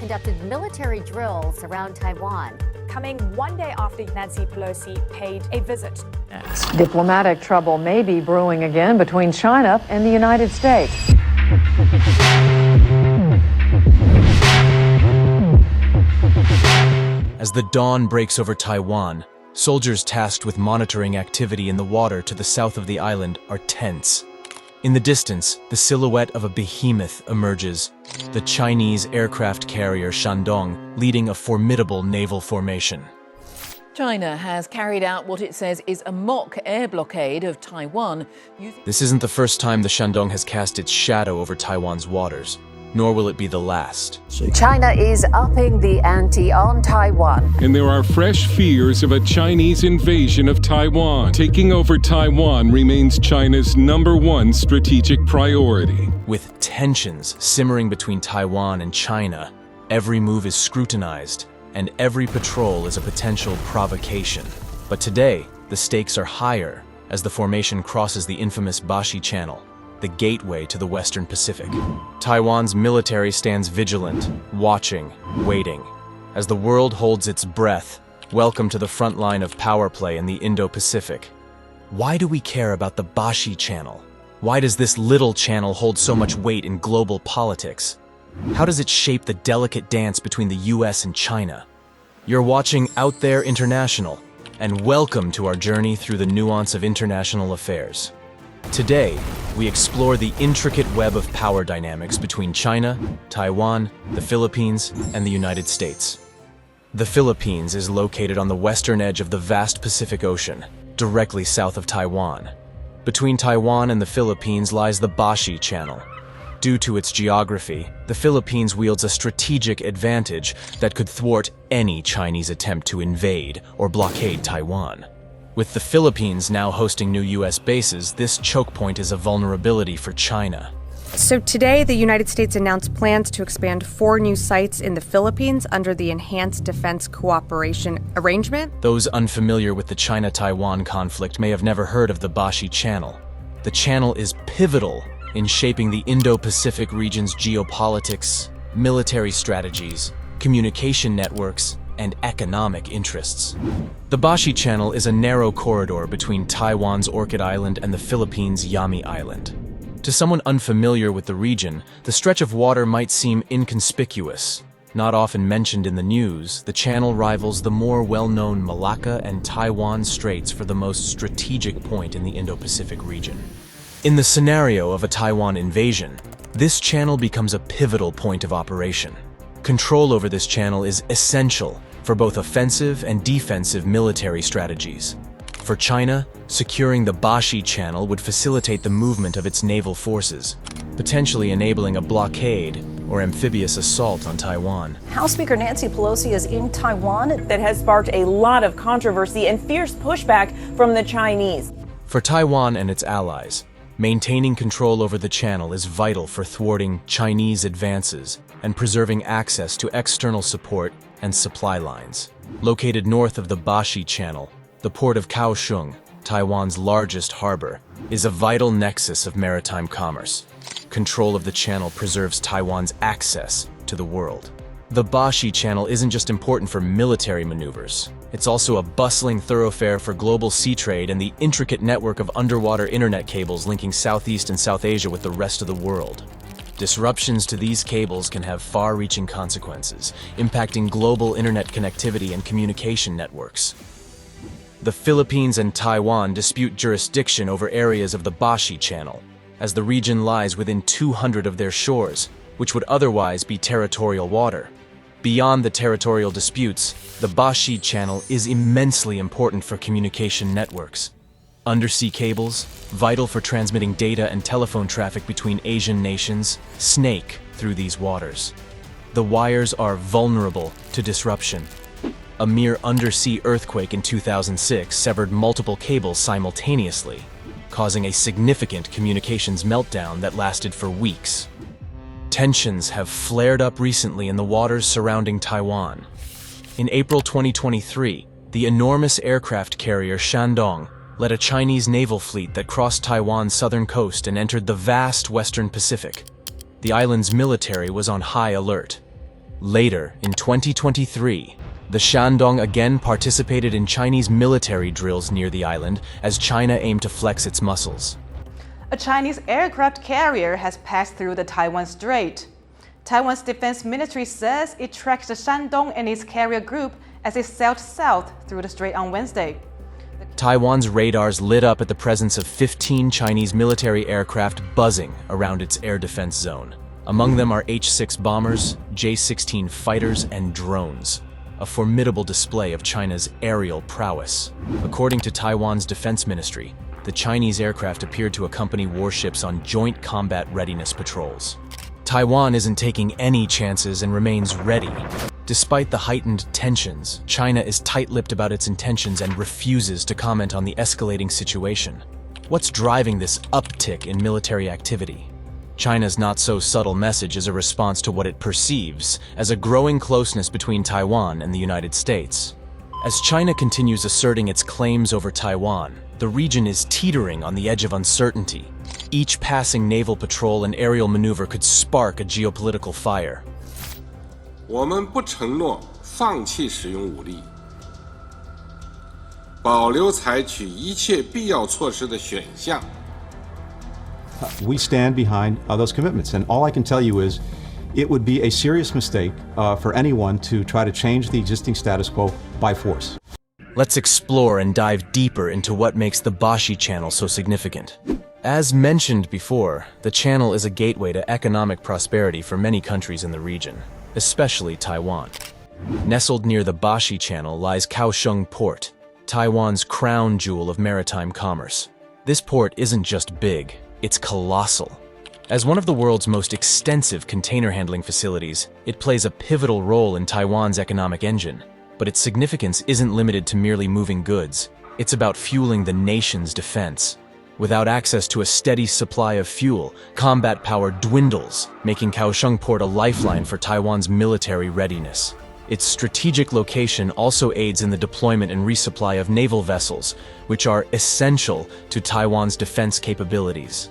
conducted military drills around Taiwan. Coming one day after Nancy Pelosi paid a visit. Diplomatic trouble may be brewing again between China and the United States. As the dawn breaks over Taiwan, soldiers tasked with monitoring activity in the water to the south of the island are tense. In the distance, the silhouette of a behemoth emerges, the Chinese aircraft carrier Shandong leading a formidable naval formation. China has carried out what it says is a mock air blockade of Taiwan. This isn't the first time the Shandong has cast its shadow over Taiwan's waters, nor will it be the last. China is upping the ante on Taiwan. And there are fresh fears of a Chinese invasion of Taiwan. Taking over Taiwan remains China's #1 strategic priority. With tensions simmering between Taiwan and China, every move is scrutinized, and every patrol is a potential provocation. But today, the stakes are higher as the formation crosses the infamous Bashi Channel, the gateway to the Western Pacific. Taiwan's military stands vigilant, watching, waiting. As the world holds its breath, welcome to the front line of power play in the Indo-Pacific. Why do we care about the Bashi Channel? Why does this little channel hold so much weight in global politics? How does it shape the delicate dance between the US and China? You're watching Out There International, and welcome to our journey through the nuance of international affairs. Today, we explore the intricate web of power dynamics between China, Taiwan, the Philippines, and the United States. The Philippines is located on the western edge of the vast Pacific Ocean, directly south of Taiwan. Between Taiwan and the Philippines lies the Bashi Channel. Due to its geography, the Philippines wields a strategic advantage that could thwart any Chinese attempt to invade or blockade Taiwan. With the Philippines now hosting new US bases, this choke point is a vulnerability for China. So today, the United States announced plans to expand 4 new sites in the Philippines under the Enhanced Defense Cooperation Arrangement. Those unfamiliar with the China-Taiwan conflict may have never heard of the Bashi Channel. The channel is pivotal in shaping the Indo-Pacific region's geopolitics, military strategies, communication networks, and economic interests. The Bashi Channel is a narrow corridor between Taiwan's Orchid Island and the Philippines' Yami Island. To someone unfamiliar with the region, the stretch of water might seem inconspicuous. Not often mentioned in the news, the channel rivals the more well-known Malacca and Taiwan Straits for the most strategic point in the Indo-Pacific region. In the scenario of a Taiwan invasion, this channel becomes a pivotal point of operation. Control over this channel is essential for both offensive and defensive military strategies. For China, securing the Bashi Channel would facilitate the movement of its naval forces, potentially enabling a blockade or amphibious assault on Taiwan. House Speaker Nancy Pelosi is in Taiwan. That has sparked a lot of controversy and fierce pushback from the Chinese. For Taiwan and its allies, maintaining control over the channel is vital for thwarting Chinese advances and preserving access to external support and supply lines. Located north of the Bashi Channel, the port of Kaohsiung, Taiwan's largest harbor, is a vital nexus of maritime commerce. Control of the channel preserves Taiwan's access to the world. The Bashi Channel isn't just important for military maneuvers. It's also a bustling thoroughfare for global sea trade and the intricate network of underwater internet cables linking Southeast and South Asia with the rest of the world. Disruptions to these cables can have far-reaching consequences, impacting global internet connectivity and communication networks. The Philippines and Taiwan dispute jurisdiction over areas of the Bashi Channel, as the region lies within 200 of their shores, which would otherwise be territorial water. Beyond the territorial disputes, the Bashi Channel is immensely important for communication networks. Undersea cables, vital for transmitting data and telephone traffic between Asian nations, snake through these waters. The wires are vulnerable to disruption. A mere undersea earthquake in 2006 severed multiple cables simultaneously, causing a significant communications meltdown that lasted for weeks. Tensions have flared up recently in the waters surrounding Taiwan. In April 2023, the enormous aircraft carrier Shandong led a Chinese naval fleet that crossed Taiwan's southern coast and entered the vast Western Pacific. The island's military was on high alert. Later, in 2023, the Shandong again participated in Chinese military drills near the island as China aimed to flex its muscles. A Chinese aircraft carrier has passed through the Taiwan Strait. Taiwan's defense ministry says it tracked the Shandong and its carrier group as it sailed south through the strait on Wednesday. Taiwan's radars lit up at the presence of 15 Chinese military aircraft buzzing around its air defense zone. Among them are H-6 bombers, J-16 fighters, and drones, a formidable display of China's aerial prowess. According to Taiwan's defense ministry, the Chinese aircraft appeared to accompany warships on joint combat readiness patrols. Taiwan isn't taking any chances and remains ready. Despite the heightened tensions, China is tight-lipped about its intentions and refuses to comment on the escalating situation. What's driving this uptick in military activity? China's not-so-subtle message is a response to what it perceives as a growing closeness between Taiwan and the United States. As China continues asserting its claims over Taiwan, the region is teetering on the edge of uncertainty. Each passing naval patrol and aerial maneuver could spark a geopolitical fire. 我们不承诺放弃使用武力，保留采取一切必要措施的选项。 We stand behind those commitments, and all I can tell you is it would be a serious mistake for anyone to try to change the existing status quo by force. Let's explore and dive deeper into what makes the Bashi Channel so significant. As mentioned before, the channel is a gateway to economic prosperity for many countries in the region, especially Taiwan. Nestled near the Bashi Channel lies Kaohsiung Port, Taiwan's crown jewel of maritime commerce. This port isn't just big, it's colossal. As one of the world's most extensive container handling facilities, it plays a pivotal role in Taiwan's economic engine. But its significance isn't limited to merely moving goods. It's about fueling the nation's defense. Without access to a steady supply of fuel, combat power dwindles, making Kaohsiung Port a lifeline for Taiwan's military readiness. Its strategic location also aids in the deployment and resupply of naval vessels, which are essential to Taiwan's defense capabilities.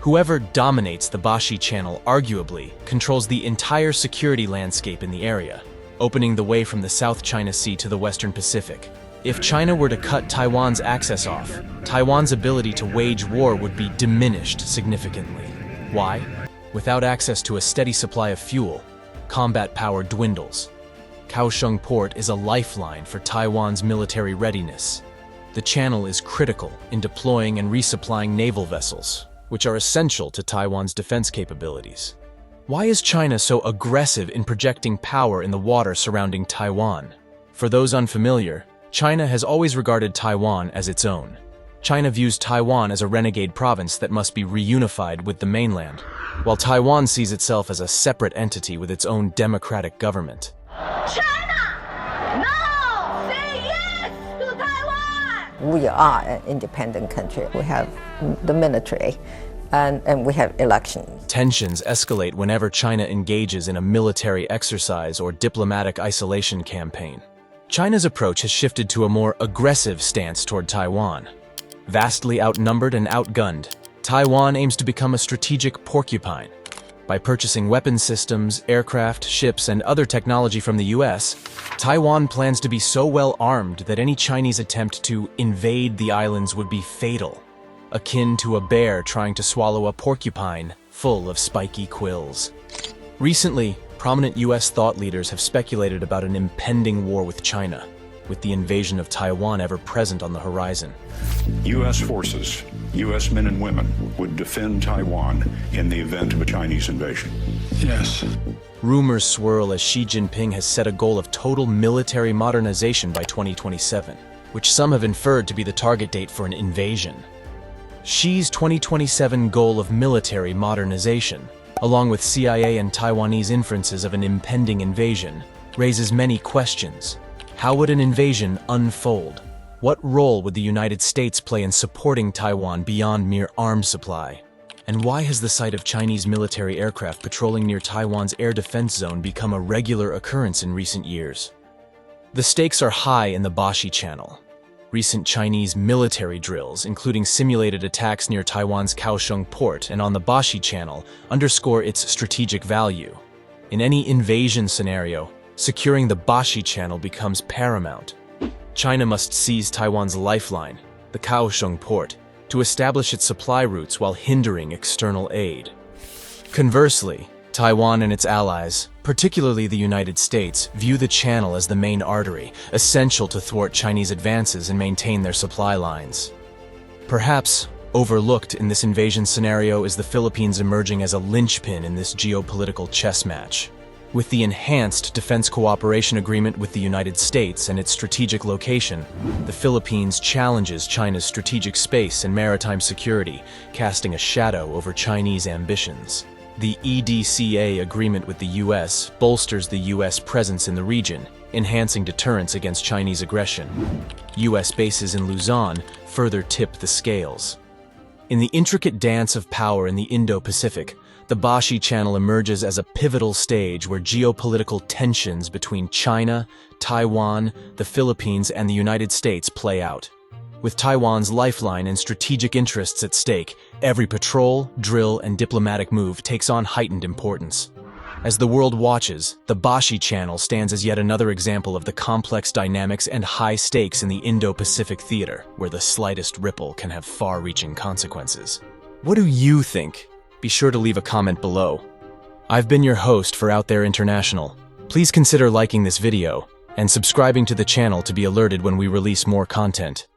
Whoever dominates the Bashi Channel arguably controls the entire security landscape in the area, opening the way from the South China Sea to the Western Pacific. If China were to cut Taiwan's access off, Taiwan's ability to wage war would be diminished significantly. Why? Without access to a steady supply of fuel, combat power dwindles. Kaohsiung Port is a lifeline for Taiwan's military readiness. The channel is critical in deploying and resupplying naval vessels, which are essential to Taiwan's defense capabilities. Why is China so aggressive in projecting power in the water surrounding Taiwan? For those unfamiliar, China has always regarded Taiwan as its own. China views Taiwan as a renegade province that must be reunified with the mainland, while Taiwan sees itself as a separate entity with its own democratic government. China! No! Say yes to Taiwan! We are an independent country. We have the military. And we have elections. Tensions escalate whenever China engages in a military exercise or diplomatic isolation campaign. China's approach has shifted to a more aggressive stance toward Taiwan. Vastly outnumbered and outgunned, Taiwan aims to become a strategic porcupine. By purchasing weapons systems, aircraft, ships, and other technology from the US, Taiwan plans to be so well armed that any Chinese attempt to invade the islands would be fatal, akin to a bear trying to swallow a porcupine full of spiky quills. Recently, prominent US thought leaders have speculated about an impending war with China, with the invasion of Taiwan ever present on the horizon. US forces, US men and women, would defend Taiwan in the event of a Chinese invasion. Yes. Rumors swirl as Xi Jinping has set a goal of total military modernization by 2027, which some have inferred to be the target date for an invasion. Xi's 2027 goal of military modernization, along with CIA and Taiwanese inferences of an impending invasion, raises many questions. How would an invasion unfold? What role would the United States play in supporting Taiwan beyond mere arms supply? And why has the sight of Chinese military aircraft patrolling near Taiwan's air defense zone become a regular occurrence in recent years? The stakes are high in the Bashi Channel. Recent Chinese military drills, including simulated attacks near Taiwan's Kaohsiung Port and on the Bashi Channel, underscore its strategic value. In any invasion scenario, securing the Bashi Channel becomes paramount. China must seize Taiwan's lifeline, the Kaohsiung port, to establish its supply routes while hindering external aid. Conversely, Taiwan and its allies, particularly the United States, view the channel as the main artery, essential to thwart Chinese advances and maintain their supply lines. Perhaps overlooked in this invasion scenario is the Philippines emerging as a linchpin in this geopolitical chess match. With the enhanced defense cooperation agreement with the United States and its strategic location, the Philippines challenges China's strategic space and maritime security, casting a shadow over Chinese ambitions. The EDCA agreement with the U.S. bolsters the U.S. presence in the region, enhancing deterrence against Chinese aggression. U.S. bases in Luzon further tip the scales. In the intricate dance of power in the Indo-Pacific, the Bashi Channel emerges as a pivotal stage where geopolitical tensions between China, Taiwan, the Philippines, and the United States play out. With Taiwan's lifeline and strategic interests at stake, every patrol, drill, and diplomatic move takes on heightened importance. As the world watches, the Bashi Channel stands as yet another example of the complex dynamics and high stakes in the Indo-Pacific theater, where the slightest ripple can have far-reaching consequences. What do you think? Be sure to leave a comment below. I've been your host for Out There International. Please consider liking this video and subscribing to the channel to be alerted when we release more content.